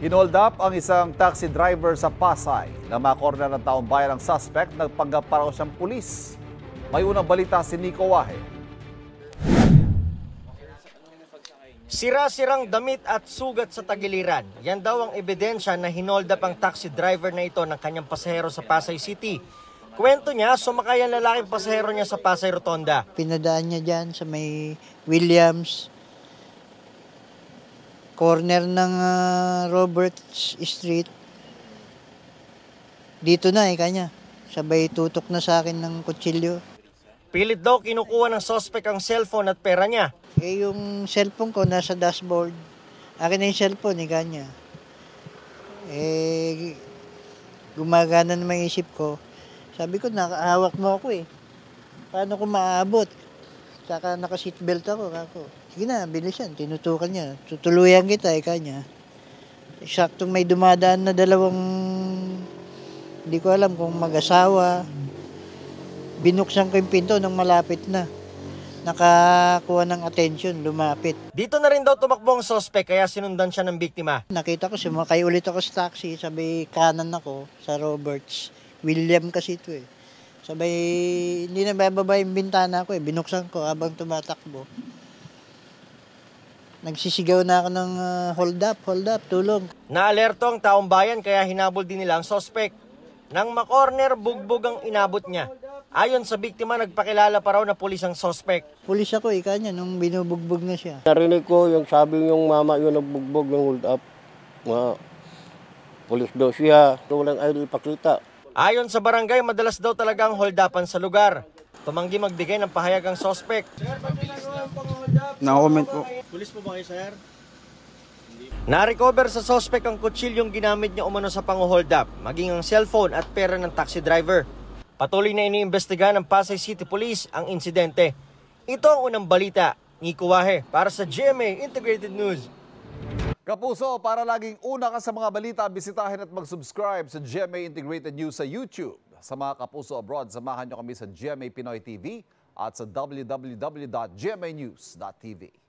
Hinold up ang isang taxi driver sa Pasay. Na makorner ng taong bayan ang suspect, nagpanggap para siyang pulis. May unang balita si Nico Wahe. Sira-sirang damit at sugat sa tagiliran. Yan daw ang ebidensya na hinold up ang taxi driver na ito ng kanyang pasahero sa Pasay City. Kwento niya, sumakay ang lalaking pasahero niya sa Pasay Rotonda. Pinadaan niya dyan sa may Williams, corner ng Roberts Street. Dito na kanya. Sabay tutok na sa akin ng kutsilyo. Pilit daw kinukuha ng suspect ang cellphone at pera niya. Yung cellphone ko nasa dashboard. Akin na yung cellphone, kanya. Gumagana naman yung isip ko. Sabi ko, nakahawak mo ako Paano ko maaabot? Saka naka-seatbelt ako. Sige na, bilisan. Tinutukan niya. Tutuluyan kita, kanya. Saktong may dumadaan na dalawang, hindi ko alam kung mag-asawa. Binuksan ko yung pinto nang malapit na. Nakakuha ng attention, lumapit. Dito na rin daw tumakbo ang suspect kaya sinundan siya ng biktima. Nakita ko, sumakay ulit ako sa taxi. Sabay kanan ako sa Roberts. William kasi ito Sabay, hindi na bababa yung bintana ko Binuksan ko habang tumatakbo. Nagsisigaw na ako ng hold up, tulong. Naalerto ang taong bayan kaya hinabol din nila ang suspect. Nang makorner, bugbog ang inabot niya. Ayon sa biktima, nagpakilala pa raw na pulis ang suspect. Pulis ako kanya nung binubugbog na siya. Narinig ko yung sabi yung mama yun nagbugbog ng hold up. Pulis daw siya, walang ID ipakita. Ayon sa barangay, madalas daw talaga ang hold-upan sa lugar. Tumanggi magbigay ng pahayag ang suspect. Na-comment po. Pulis po ba kayo, sir? Na-recover sa suspect ang kutsilyong ginamit niya umano sa pang-hold up, maging ang cellphone at pera ng taxi driver. Patuloy na iniimbestigahan ng Pasay City Police ang insidente. Ito ang unang balita. Nico Wahe para sa GMA Integrated News. Kapuso, para laging una ka sa mga balita, bisitahin at mag-subscribe sa GMA Integrated News sa YouTube. Sa mga kapuso abroad, samahan nyo kami sa GMA Pinoy TV at sa www.gmanews.tv.